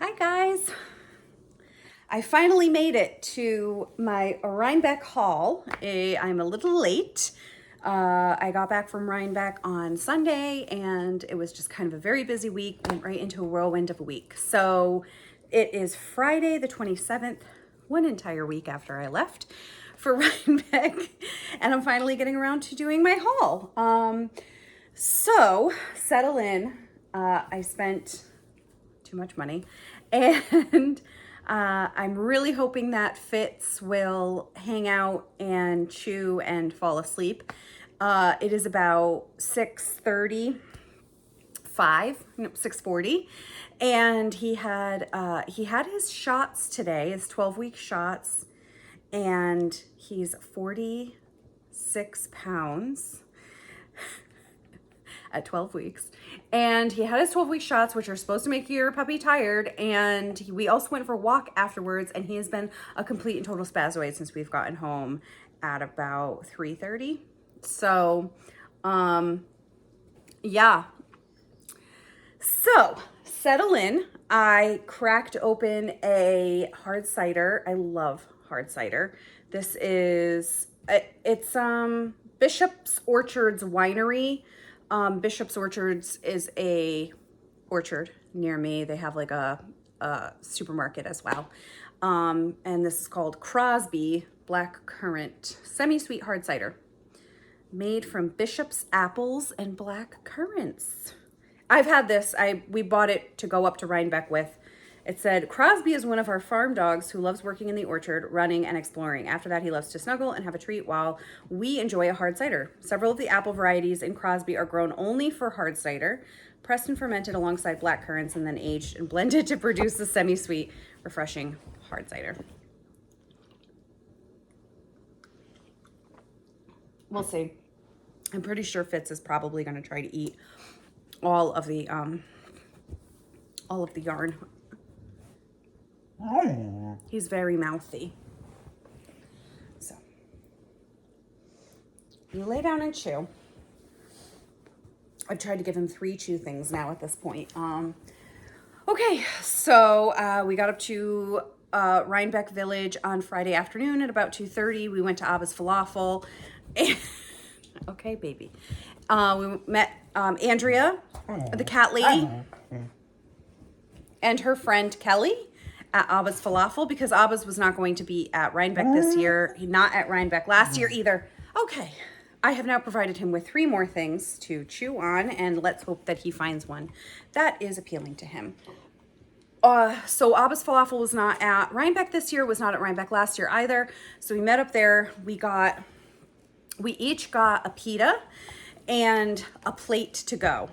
Hi guys. I finally made it to my Rhinebeck haul. I'm a little late. I got back from Rhinebeck on Sunday and it was just kind of a very busy week, went right into a whirlwind of a week. So it is Friday the 27th, one entire week after I left for Rhinebeck, and I'm finally getting around to doing my haul. So settle in. I spent too much money, and I'm really hoping that Fitz will hang out and chew and fall asleep. It is about 6:40, and he had his shots today, his 12-week shots, and he's 46 pounds at 12 weeks. And he had his 12-week shots, which are supposed to make your puppy tired. And we also went for a walk afterwards, and he has been a complete and total spazoid since we've gotten home at about 3:30. So, yeah. So, settle in. I cracked open a hard cider. I love hard cider. This is, it's Bishop's Orchards Winery. Bishop's Orchards is a orchard near me. They have like a supermarket as well. And this is called Crosby Black Currant Semi-Sweet Hard Cider, made from Bishop's apples and black currants. I've had this. We bought it to go up to Rhinebeck with. It said, Crosby is one of our farm dogs who loves working in the orchard, running and exploring. After that, he loves to snuggle and have a treat while we enjoy a hard cider. Several of the apple varieties in Crosby are grown only for hard cider, pressed and fermented alongside black currants, and then aged and blended to produce a semi-sweet, refreshing hard cider. We'll see. I'm pretty sure Fitz is probably going to try to eat all of the yarn. He's very mouthy. So, you lay down and chew. I've tried to give him 3 chew things now at this point. Okay, so we got up to Rhinebeck Village on Friday afternoon at about 2:30. We went to Abba's Falafel. Okay, baby. We met Andrea, the cat lady, and her friend Kelly at Abba's Falafel, because Abba's was not going to be at Rhinebeck this year. Not at Rhinebeck last year either. Okay, I have now provided him with 3 more things to chew on, and let's hope that he finds one that is appealing to him. So Abba's Falafel was not at Rhinebeck this year, was not at Rhinebeck last year either. So we met up there. We each got a pita and a plate to go.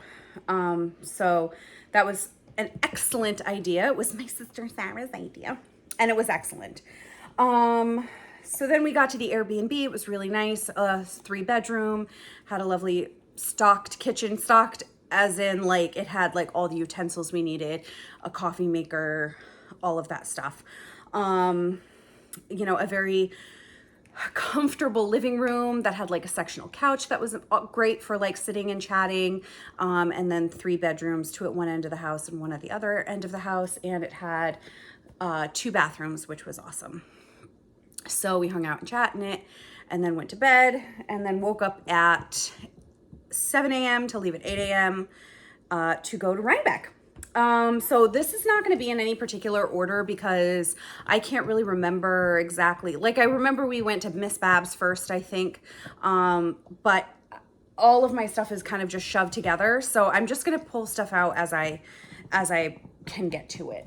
So that was an excellent idea. It was my sister Sarah's idea, and it was excellent. So then we got to the Airbnb. It was really nice. 3-bedroom, had a lovely stocked kitchen, stocked as in like it had like all the utensils we needed, a coffee maker, all of that stuff. A very comfortable living room that had like a sectional couch that was great for like sitting and chatting, and then 3 bedrooms, 2 at one end of the house and 1 at the other end of the house, and it had 2 bathrooms, which was awesome. So we hung out and chat in it, and then went to bed, and then woke up at 7 a.m. to leave at 8 a.m. To go to Rhinebeck. So this is not going to be in any particular order because I can't really remember exactly. Like I remember we went to Miss Babs first, I think. But all of my stuff is kind of just shoved together. So I'm just going to pull stuff out as I can get to it.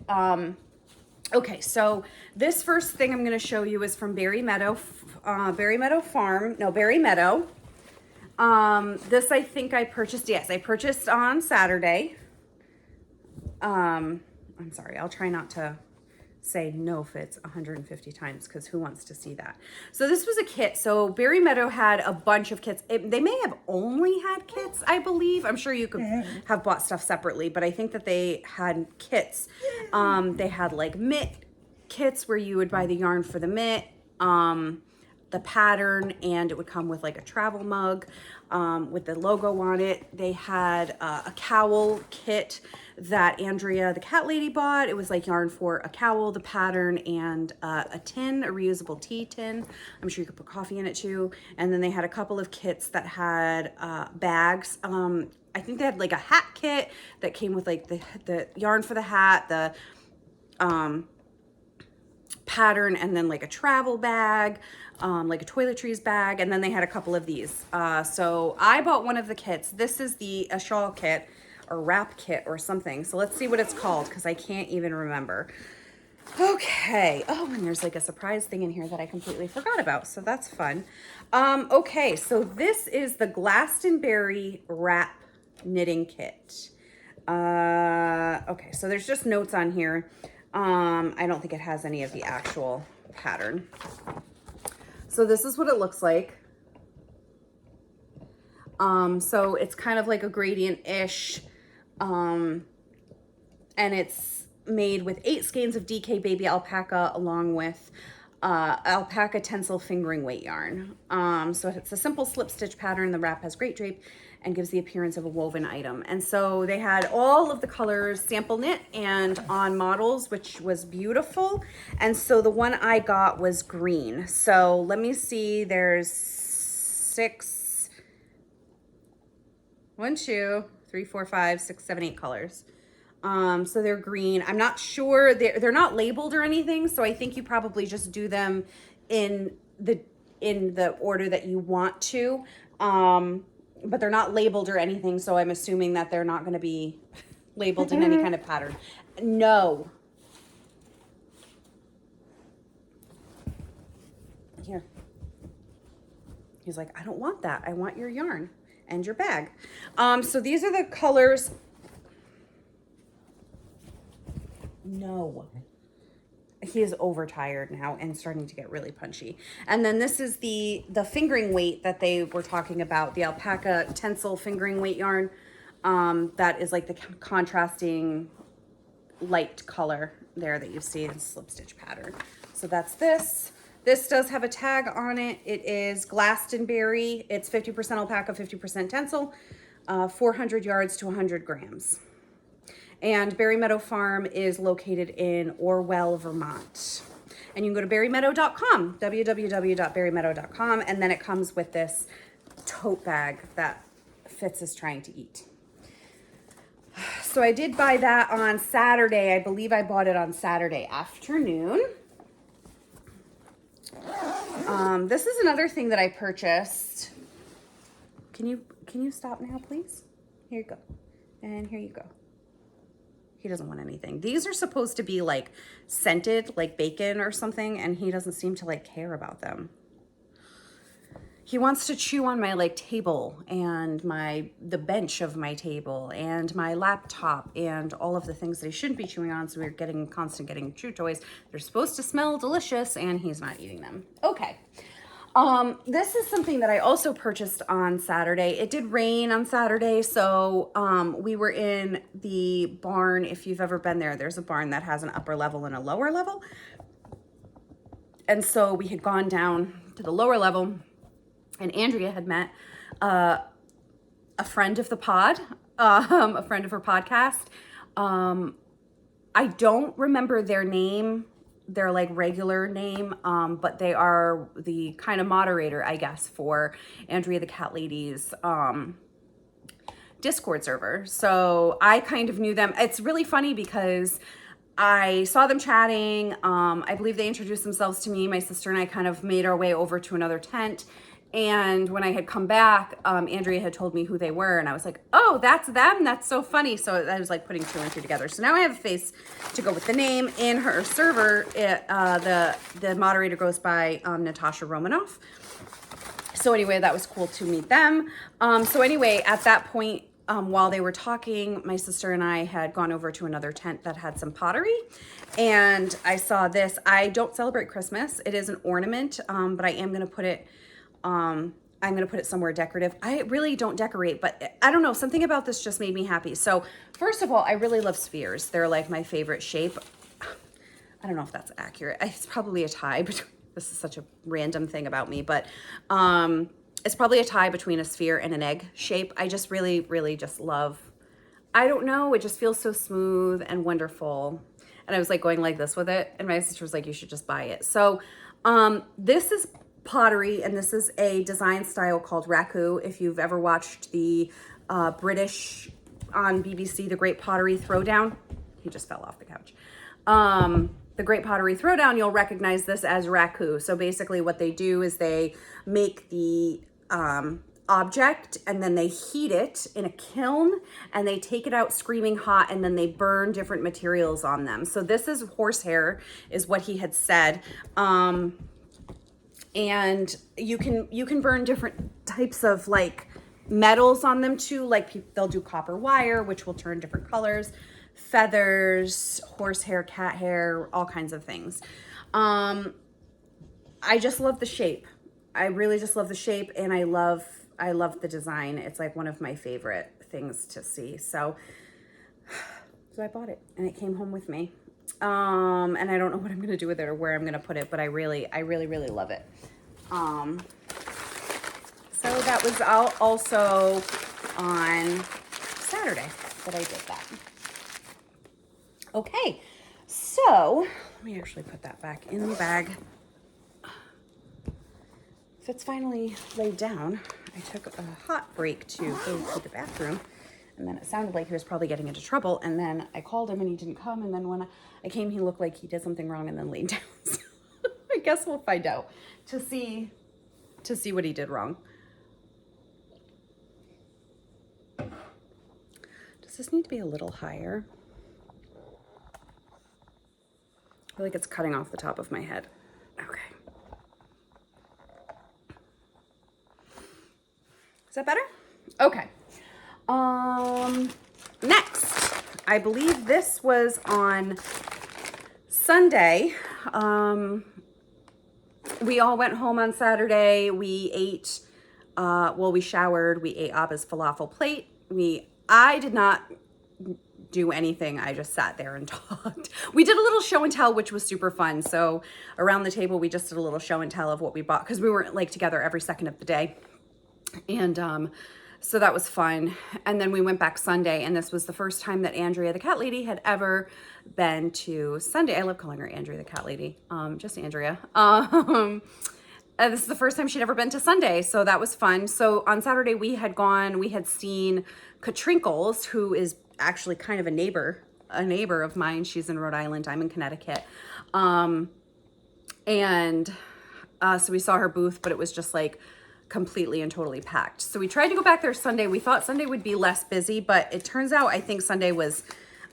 Okay, so this first thing I'm going to show you is from Berry Meadow Meadow. This I think I purchased. Yes, I purchased on Saturday. I'm sorry, I'll try not to say no Fitz 150 times because who wants to see that? So this was a kit. So Berry Meadow had a bunch of kits. They may have only had kits, I believe. I'm sure you could have bought stuff separately, but I think that they had kits. They had like mitt kits where you would buy the yarn for the mitt, the pattern, and it would come with like a travel mug. with the logo on it. They had a cowl kit that Andrea, the cat lady, bought. It was like yarn for a cowl, the pattern, and a tin, a reusable tea tin. I'm sure you could put coffee in it too. And then they had a couple of kits that had bags. I think they had like a hat kit that came with like the yarn for the hat, the pattern, and then like a travel bag, like a toiletries bag, and then they had a couple of these. So I bought one of the kits. This is a shawl kit or wrap kit or something. So let's see what it's called because I can't even remember. Okay. Oh, and there's like a surprise thing in here that I completely forgot about. So that's fun. Okay. So this is the Glastonbury wrap knitting kit. Okay. So there's just notes on here. I don't think it has any of the actual pattern. So this is what it looks like. So it's kind of like a gradient-ish, and it's made with 8 skeins of DK baby alpaca along with alpaca tencel fingering weight yarn. So it's a simple slip stitch pattern. The wrap has great drape and gives the appearance of a woven item. And so they had all of the colors sample knit and on models, which was beautiful. And so the one I got was green. So let me see, there's 8 colors. So they're green. I'm not sure, they're not labeled or anything, so I think you probably just do them in the order that you want to, but they're not labeled or anything, so I'm assuming that they're not going to be labeled in any kind of pattern. No. Here. He's like, I don't want that. I want your yarn and your bag. So these are the colors. No. He is overtired now and starting to get really punchy. And then this is the fingering weight that they were talking about, the alpaca tencel fingering weight yarn. That is like the contrasting light color there that you see in slip stitch pattern. So that's this. This does have a tag on it. It is Glastonbury. It's 50% alpaca, 50% tencel, 400 yards to 100 grams. And Berry Meadow Farm is located in Orwell, Vermont. And you can go to berrymeadow.com, www.berrymeadow.com, and then it comes with this tote bag that Fitz is trying to eat. So I did buy that on Saturday. I believe I bought it on Saturday afternoon. This is another thing that I purchased. Can you stop now, please? Here you go. And here you go. He doesn't want anything. These are supposed to be like scented, like bacon or something, and he doesn't seem to like care about them. He wants to chew on my like table and the bench of my table and my laptop and all of the things that he shouldn't be chewing on. So we're getting chew toys. They're supposed to smell delicious and he's not eating them. Okay. This is something that I also purchased on Saturday. It did rain on Saturday, so we were in the barn. If you've ever been there, there's a barn that has an upper level and a lower level. And so we had gone down to the lower level, and Andrea had met a friend of the pod, a friend of her podcast. I don't remember their name, their like regular name, but they are the kind of moderator, I guess, for Andrea the Cat Lady's Discord server. So I kind of knew them. It's really funny because I saw them chatting. I believe they introduced themselves to me. My sister and I kind of made our way over to another tent. And when I had come back, Andrea had told me who they were, and I was like, oh, that's them? That's so funny. So I was like putting 2 and 2 together. So now I have a face to go with the name. In her server, the moderator goes by Natasha Romanoff. So anyway, that was cool to meet them. So anyway, at that point, while they were talking, my sister and I had gone over to another tent that had some pottery, and I saw this. I don't celebrate Christmas. It is an ornament, but I am going to put it somewhere decorative. I really don't decorate, but I don't know, something about this just made me happy. So first of all, I really love spheres. They're like my favorite shape. I don't know if that's accurate. It's probably a tie, but this is such a random thing about me, but It's probably a tie between a sphere and an egg shape. I just really, really just love, I don't know, it just feels so smooth and wonderful. And I was like going like this with it, and my sister was like, you should just buy it. So this is pottery, and this is a design style called raku. If you've ever watched the British on BBC, The Great Pottery Throwdown, he just fell off the couch. The Great Pottery Throwdown, you'll recognize this as raku. So basically what they do is they make the object, and then they heat it in a kiln, and they take it out screaming hot, and then they burn different materials on them. So this is horsehair, is what he had said. And you can burn different types of like metals on them too. Like they'll do copper wire, which will turn different colors, feathers, horsehair, cat hair, all kinds of things. I just love the shape. I really just love the shape, and I love the design. It's like one of my favorite things to see. So I bought it, and it came home with me. And I don't know what I'm going to do with it or where I'm going to put it, but I really love it. So that was also on Saturday that I did that. Okay. So let me actually put that back in the bag. It's finally laid down. I took a hot break to go to the bathroom, and then it sounded like he was probably getting into trouble, and then I called him and he didn't come, and then when I came, he looked like he did something wrong and then laid down. So I guess we'll find out to see what he did wrong. Does this need to be a little higher? I feel like it's cutting off the top of my head. Okay. Is that better? Okay. Next, I believe this was on Sunday. We all went home on Saturday. We ate, we showered. We ate Abba's falafel plate. I did not do anything. I just sat there and talked. We did a little show and tell, which was super fun. So around the table, we just did a little show and tell of what we bought, because we weren't like together every second of the day. And so that was fun. And then we went back Sunday, and this was the first time that Andrea, the cat lady, had ever been to Sunday. I love calling her Andrea, the cat lady. Just Andrea. And this is the first time she'd ever been to Sunday, so that was fun. So on Saturday we had seen Katrinkles, who is actually kind of a neighbor of mine. She's in Rhode Island. I'm in Connecticut. So we saw her booth, but it was just like completely and totally packed. So we tried to go back there Sunday. We thought Sunday would be less busy, but it turns out I think Sunday was,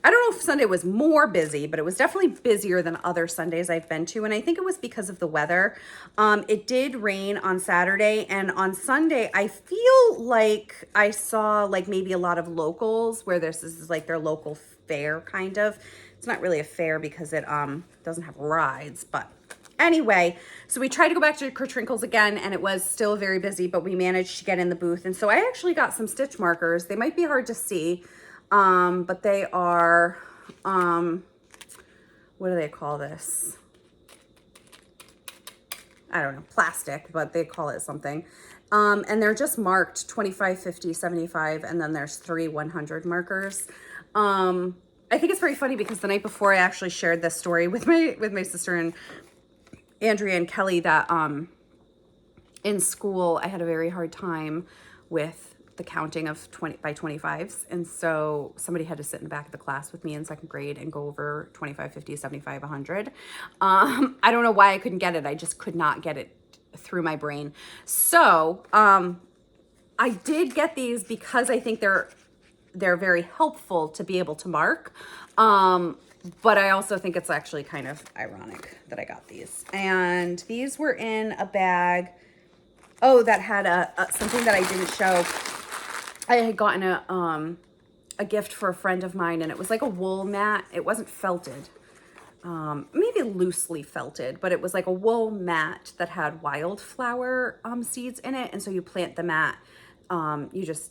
I don't know if Sunday was more busy, but it was definitely busier than other Sundays I've been to. And I think it was because of the weather. It did rain on Saturday, and on Sunday, I feel like I saw like maybe a lot of locals where this is like their local fair kind of. It's not really a fair because it doesn't have rides, but anyway, so we tried to go back to Katrinkles again, and it was still very busy, but we managed to get in the booth. And so I actually got some stitch markers. They might be hard to see, but they are, what do they call this? I don't know, plastic, but they call it something. And they're just marked 25, 50, 75, and then there's 3 100 markers. I think it's very funny because the night before I actually shared this story with my sister and Andrea and Kelly that in school I had a very hard time with the counting of 20 by 25s, and so somebody had to sit in the back of the class with me in second grade and go over 25, 50, 75, 100. I don't know why I couldn't get it. I just could not get it through my brain. So I did get these because I think they're very helpful to be able to mark. But I also think it's actually kind of ironic that I got these. And these were in a bag, that had something that I didn't show. I had gotten a gift for a friend of mine, and it was like a wool mat. It wasn't felted, maybe loosely felted, but it was like a wool mat that had wildflower seeds in it. And so you plant the mat, you just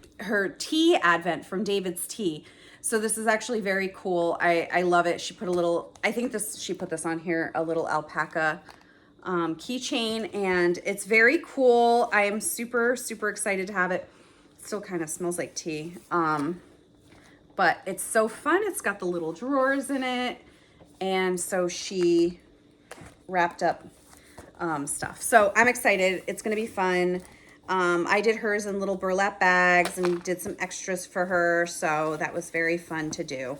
her tea advent from David's Tea. So this is actually very cool. I love it. She put a little, I think she put this on here, a little alpaca keychain, and it's very cool. I am super, super excited to have it. It still kind of smells like tea. But it's so fun. It's got the little drawers in it. And so she wrapped up stuff. So I'm excited. It's going to be fun. I did hers in little burlap bags and did some extras for her. So that was very fun to do.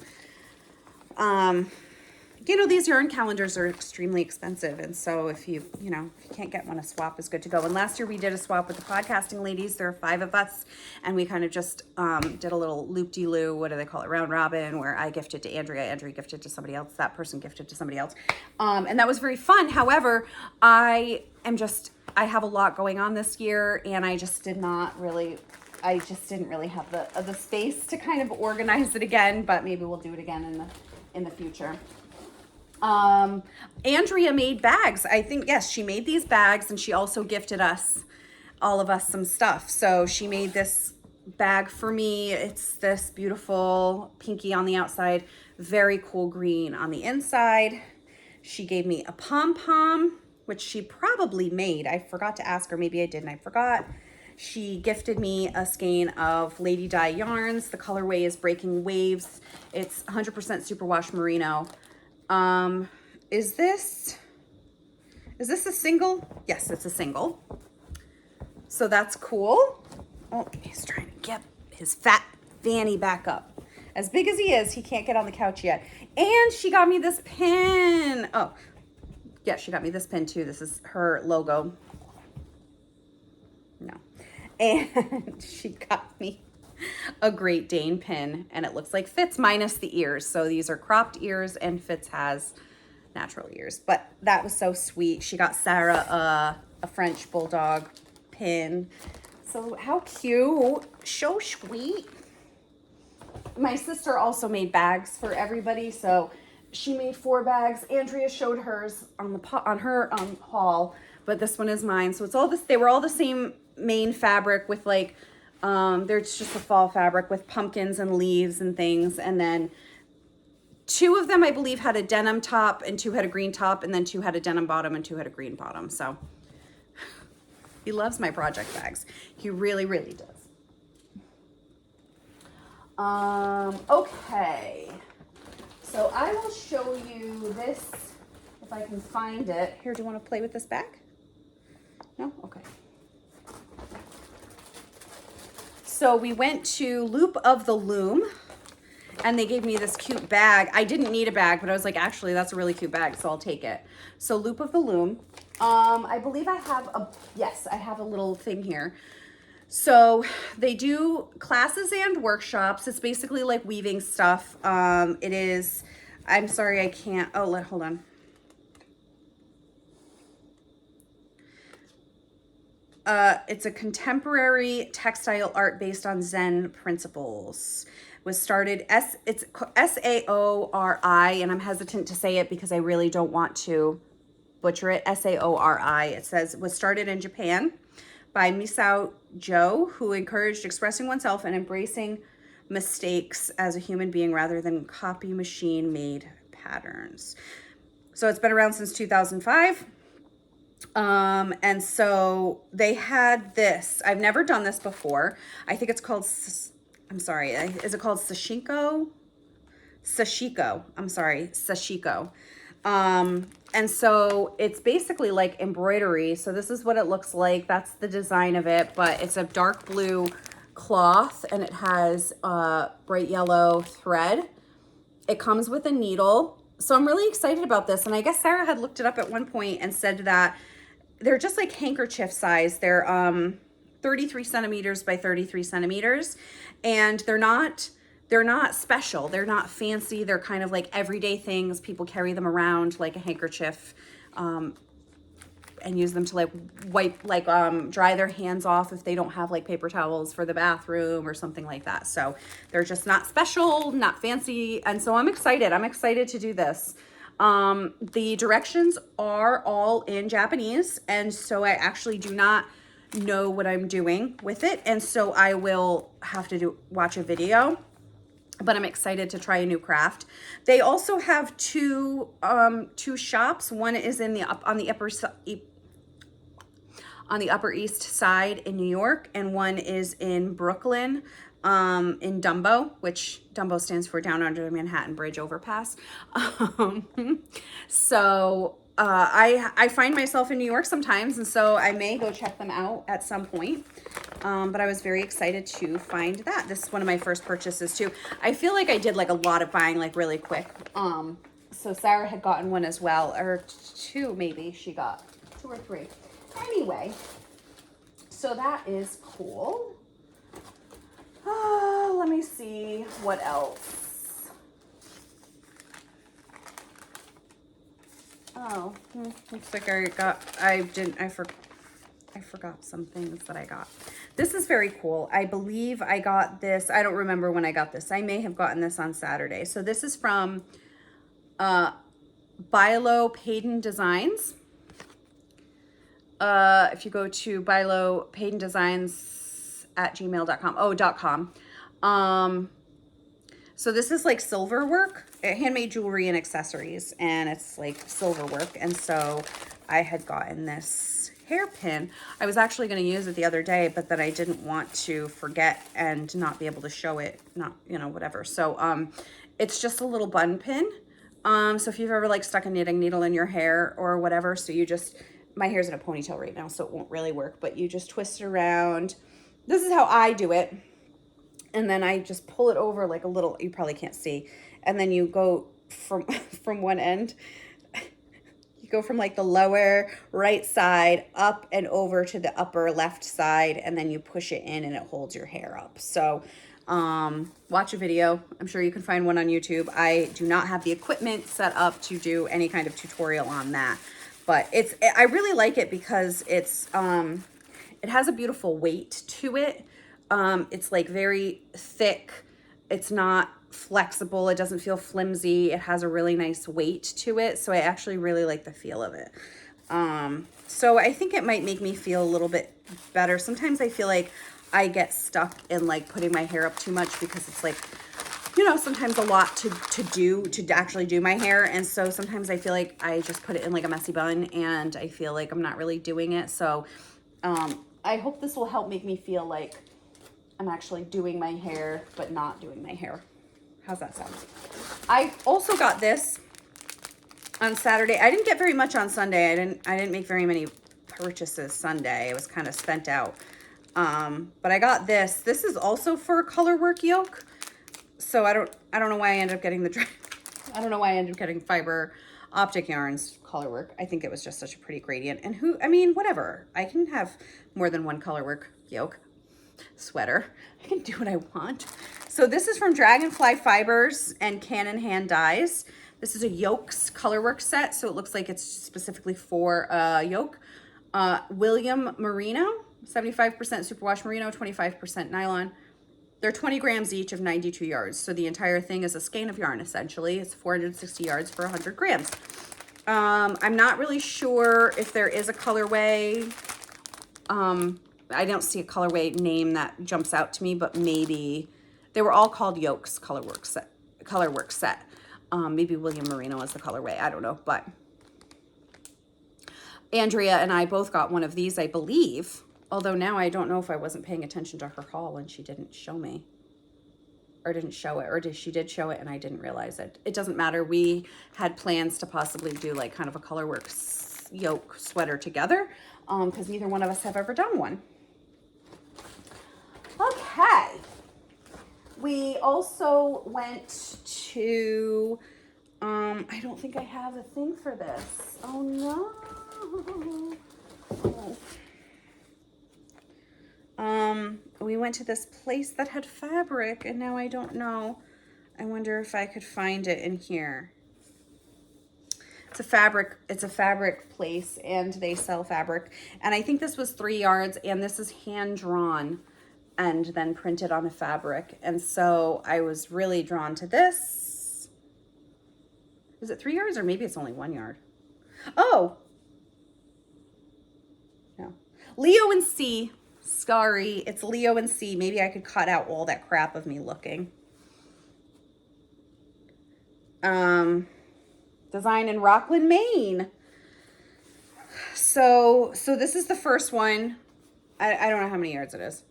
You know, these yarn calendars are extremely expensive. And so if you can't get one, a swap is good to go. And last year we did a swap with the podcasting ladies. There are 5 of us. And we kind of just did a little loop-de-loo, what do they call it, round robin, where I gifted to Andrea, Andrea gifted to somebody else, that person gifted to somebody else. And that was very fun. However, I have a lot going on this year, and I just didn't really have the space to kind of organize it again, but maybe we'll do it again in the future. Andrea made bags. I think, yes, she made these bags, and she also gifted all of us some stuff. So she made this bag for me. It's this beautiful pinky on the outside, very cool green on the inside. She gave me a pom-pom, which she probably made. I forgot to ask her. Maybe I did and I forgot. She gifted me a skein of Lady Dye yarns. The colorway is Breaking Waves. It's 100% superwash merino. Is this a single? Yes, it's a single. So that's cool. Oh, he's trying to get his fat fanny back up. As big as he is, he can't get on the couch yet. And she got me this pin. Oh, yeah, she got me this pin too. This is her logo. No. And she got me a Great Dane pin, and it looks like Fitz minus the ears. So these are cropped ears, and Fitz has natural ears. But that was so sweet. She got Sarah a French bulldog pin. So how cute. So sweet. My sister also made bags for everybody. So she made 4 bags. Andrea showed hers on her haul, but this one is mine. So it's all this. They were all the same main fabric with like there's just a fall fabric with pumpkins and leaves and things, and then 2 of them I believe had a denim top and 2 had a green top, and then 2 had a denim bottom and 2 had a green bottom. So he loves my project bags. He really, really does. Okay, so I will show you this if I can find it. Here, do you want to play with this bag? No? Okay. So we went to Loop of the Loom, and they gave me this cute bag. I didn't need a bag, but I was like, actually, that's a really cute bag, so I'll take it. So Loop of the Loom. I believe I have I have a little thing here. So they do classes and workshops. It's basically like weaving stuff. It is, I'm sorry, I can't, hold on. It's a contemporary textile art based on Zen principles. Was started it's Saori, and I'm hesitant to say it because I really don't want to butcher it. Saori. It says was started in Japan by Misao Jo, who encouraged expressing oneself and embracing mistakes as a human being rather than copy machine made patterns. So it's been around since 2005. And so they had this. I've never done this before. I think it's called, I'm sorry, is it called sashiko? Sashiko. I'm sorry, sashiko. And so it's basically like embroidery. So this is what it looks like. That's the design of it, but it's a dark blue cloth and it has bright yellow thread. It comes with a needle. So I'm really excited about this. And I guess Sarah had looked it up at one point and said that they're just like handkerchief size. They're 33 centimeters by 33 centimeters. And they're not special. They're not fancy. They're kind of like everyday things. People carry them around like a handkerchief and use them to like wipe, like dry their hands off if they don't have like paper towels for the bathroom or something like that. So they're just not special, not fancy. And so I'm excited. I'm excited to do this. The directions are all in Japanese. And so I actually do not know what I'm doing with it. And so I will have to watch a video, but I'm excited to try a new craft. They also have two shops. One is in the on the Upper East Side in New York, and one is in Brooklyn, in Dumbo, which Dumbo stands for Down Under the Manhattan Bridge Overpass. So I find myself in New York sometimes, and so I may go check them out at some point. But I was very excited to find that. This is one of my first purchases too. I feel like I did like a lot of buying like really quick. So Sarah had gotten one as well, or two maybe. She got 2 or 3. Anyway, so that is cool. Let me see what else. Oh, looks like I forgot some things that I got. This is very cool. I believe I got this. I don't remember when I got this. I may have gotten this on Saturday. So this is from Bilo Payden Designs. If you go to Bilo Payden Designs at gmail.com. So this is like silver work, handmade jewelry and accessories, and it's like silver work. And so I had gotten this hairpin. I was actually going to use it the other day, but then I didn't want to forget and not be able to show it, not, you know, whatever. So, it's just a little bun pin. So if you've ever like stuck a knitting needle in your hair or whatever, so you just, my hair's in a ponytail right now, so it won't really work, but you just twist it around. This is how I do it. And then I just pull it over like a little, you probably can't see. And then you go from one end, you go from like the lower right side up and over to the upper left side, and then you push it in and it holds your hair up. So watch a video. I'm sure you can find one on YouTube. I do not have the equipment set up to do any kind of tutorial on that, but I really like it because it has a beautiful weight to it. It's like very thick. It's not flexible. It doesn't feel flimsy. It has a really nice weight to it. So I actually really like the feel of it. So I think it might make me feel a little bit better. Sometimes I feel like I get stuck in like putting my hair up too much because it's like, you know, sometimes a lot to actually do my hair. And so sometimes I feel like I just put it in like a messy bun and I feel like I'm not really doing it. So, I hope this will help make me feel like I'm actually doing my hair, but not doing my hair. How's that sound? I also got this on Saturday. I didn't get very much on Sunday. I didn't make very many purchases Sunday. It was kind of spent out. But I got this. This is also for colorwork yoke. So I don't know why I ended up getting I don't know why I ended up getting Fiber Optic Yarns colorwork. I think it was just such a pretty gradient. And whatever. I can have more than one colorwork yoke sweater. I can do what I want. So this is from Dragonfly Fibers and Cannon Hand Dyes. This is a yokes colorwork set, so it looks like it's specifically for yoke. William Merino, 75% superwash merino, 25% nylon. They're 20 grams each of 92 yards. So the entire thing is a skein of yarn, essentially. It's 460 yards for 100 grams. I'm not really sure if there is a colorway. I don't see a colorway name that jumps out to me, but maybe they were all called Yokes colorwork set. Maybe William Merino is the colorway. I don't know, but Andrea and I both got one of these, I believe. Although now I don't know if I wasn't paying attention to her haul and she didn't show me, or didn't show it, or she did show it and I didn't realize it. It doesn't matter. We had plans to possibly do like kind of a colorwork yoke sweater together, because neither one of us have ever done one. Okay. We also went to, I don't think I have a thing for this. Oh no. We went to this place that had fabric and now I don't know. I wonder if I could find it in here. It's a fabric place and they sell fabric. And I think this was 3 yards and this is hand drawn and then printed on a fabric. And so I was really drawn to this. Is it 3 yards or maybe it's only 1 yard? Oh, no. Leo and C. Sorry, it's Leo and C. Maybe I could cut out all that crap of me looking. Design in Rockland, Maine. So this is the first one. I don't know how many yards it is.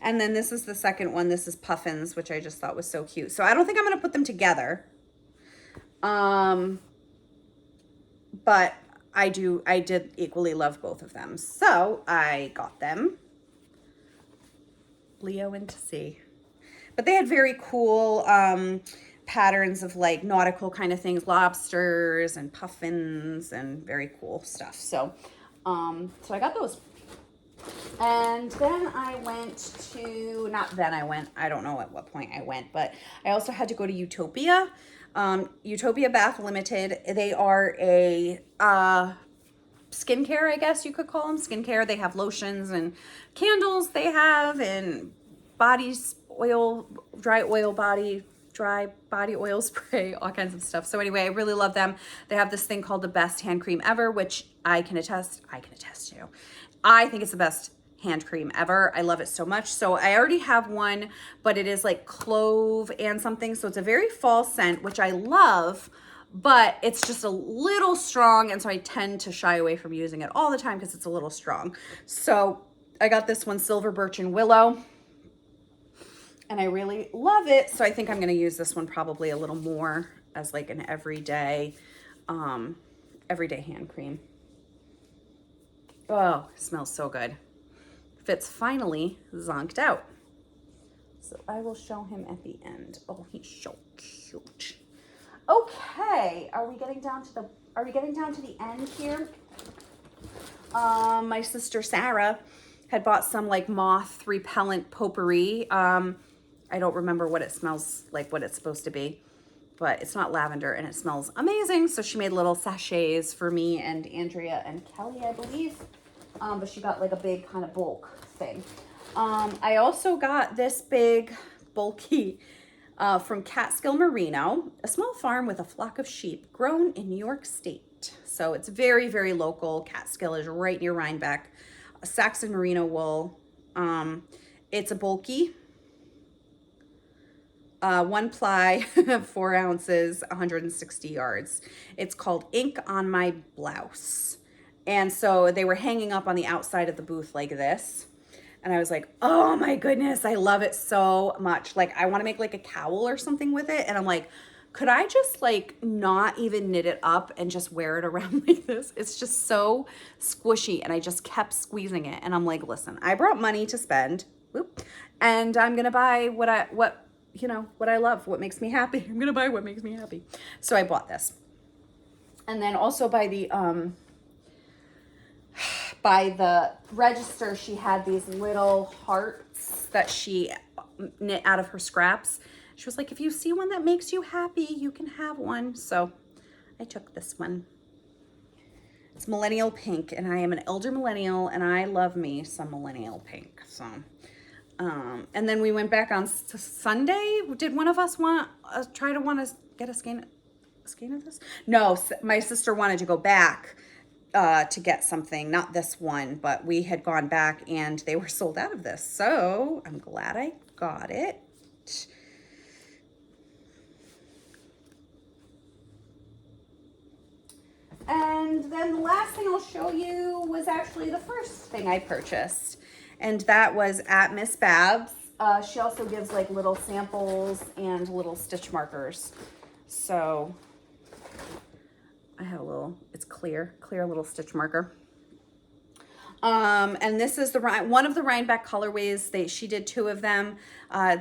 And then this is the second one. This is Puffins, which I just thought was so cute. So I don't think I'm going to put them together. But I did equally love both of them. So I got them. Leo and C. But they had very cool patterns of like nautical kind of things, lobsters and puffins and very cool stuff. So I got those. And then I went to, not then I went, I don't know at what point I went, but I also had to go to Utopia. Utopia Bath Limited. They are a skincare, I guess you could call them skincare. They have lotions and candles they have, and body oil, dry body oil spray, all kinds of stuff. So anyway, I really love them. They have this thing called the best hand cream ever, which I can attest to. I think it's the best hand cream ever. I love it so much. So I already have one, but it is like clove and something. So it's a very fall scent, which I love, but it's just a little strong. And so I tend to shy away from using it all the time because it's a little strong. So I got this one, Silver Birch and Willow, and I really love it. So I think I'm going to use this one probably a little more as like an everyday hand cream. Oh, it smells so good. Fitz finally zonked out. So I will show him at the end. Oh, he's so cute. Okay, are we getting down to the end here? My sister Sarah had bought some like moth repellent potpourri. I don't remember what it smells like, what it's supposed to be, but it's not lavender and it smells amazing. So she made little sachets for me and Andrea and Kelly, I believe. But she got like a big kind of bulk thing. I also got this big bulky from Catskill Merino, a small farm with a flock of sheep grown in New York State. So it's very, very local. Catskill is right near Rhinebeck. Saxon Merino wool. It's a bulky. 1 ply, 4 ounces, 160 yards. It's called Ink on My Blouse. And so they were hanging up on the outside of the booth like this. And I was like, oh my goodness, I love it so much. Like I want to make like a cowl or something with it. And I'm like, could I just like not even knit it up and just wear it around like this? It's just so squishy. And I just kept squeezing it. And I'm like, listen, I brought money to spend. Whoop, and I'm going to buy what I love, what makes me happy. I'm going to buy what makes me happy. So I bought this. And then also by the register, she had these little hearts that she knit out of her scraps. She was like, if you see one that makes you happy, you can have one. So I took this one. It's millennial pink, and I am an elder millennial, and I love me some millennial pink. So, and then we went back on Sunday. Did one of us want to get a skein of this? No, my sister wanted to go back to get something, not this one, but we had gone back and they were sold out of this. So I'm glad I got it. And then the last thing I'll show you was actually the first thing I purchased. And that was at Miss Babs. She also gives like little samples and little stitch markers. So I have a little, it's clear little stitch marker. And this is one of the Rhinebeck colorways. She did 2 of them.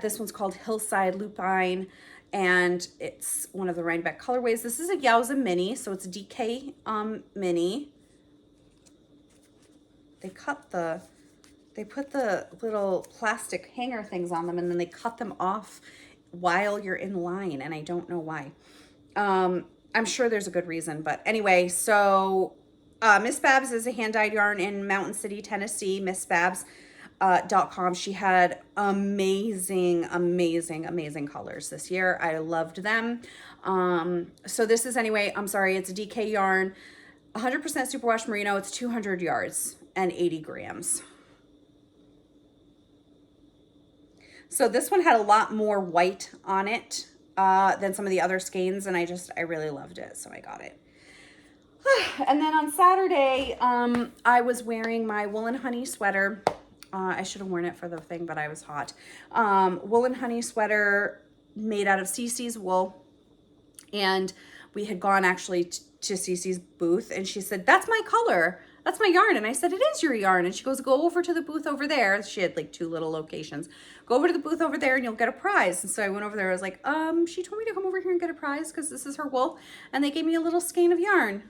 This one's called Hillside Lupine, and it's one of the Rhinebeck colorways. This is a Yowza mini, so it's a DK mini. They put the little plastic hanger things on them, and then they cut them off while you're in line, and I don't know why. I'm sure there's a good reason, but anyway, so Miss Babs is a hand-dyed yarn in Mountain City, Tennessee, missbabs.com. She had amazing colors this year. I loved them. So this is, anyway, I'm sorry, it's a DK yarn. 100% superwash merino. It's 200 yards and 80 grams. So this one had a lot more white on it than some of the other skeins, and I really loved it, so I got it. And then on Saturday, I was wearing my Woolen Honey sweater. I should have worn it for the thing, but I was hot. Woolen Honey sweater made out of Cece's wool. And we had gone actually to Cece's booth, and she said, that's my color. That's my yarn. And I said, it is your yarn. And she goes, go over to the booth over there. She had like 2 little locations. Go over to the booth over there and you'll get a prize. And so I went over there. I was like, she told me to come over here and get a prize because this is her wool. And they gave me a little skein of yarn.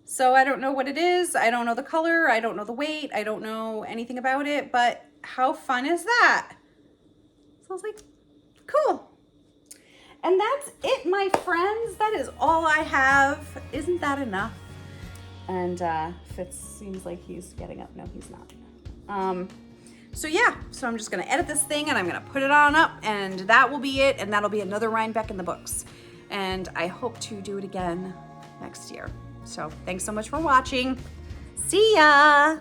So I don't know what it is. I don't know the color. I don't know the weight. I don't know anything about it, but how fun is that? So I was like, cool. And that's it, my friends. That is all I have. Isn't that enough? And Fitz seems like he's getting up. No, he's not. So yeah, so I'm just gonna edit this thing and I'm gonna put it on up, and that will be it. And that'll be another Rhinebeck in the books. And I hope to do it again next year. So thanks so much for watching. See ya.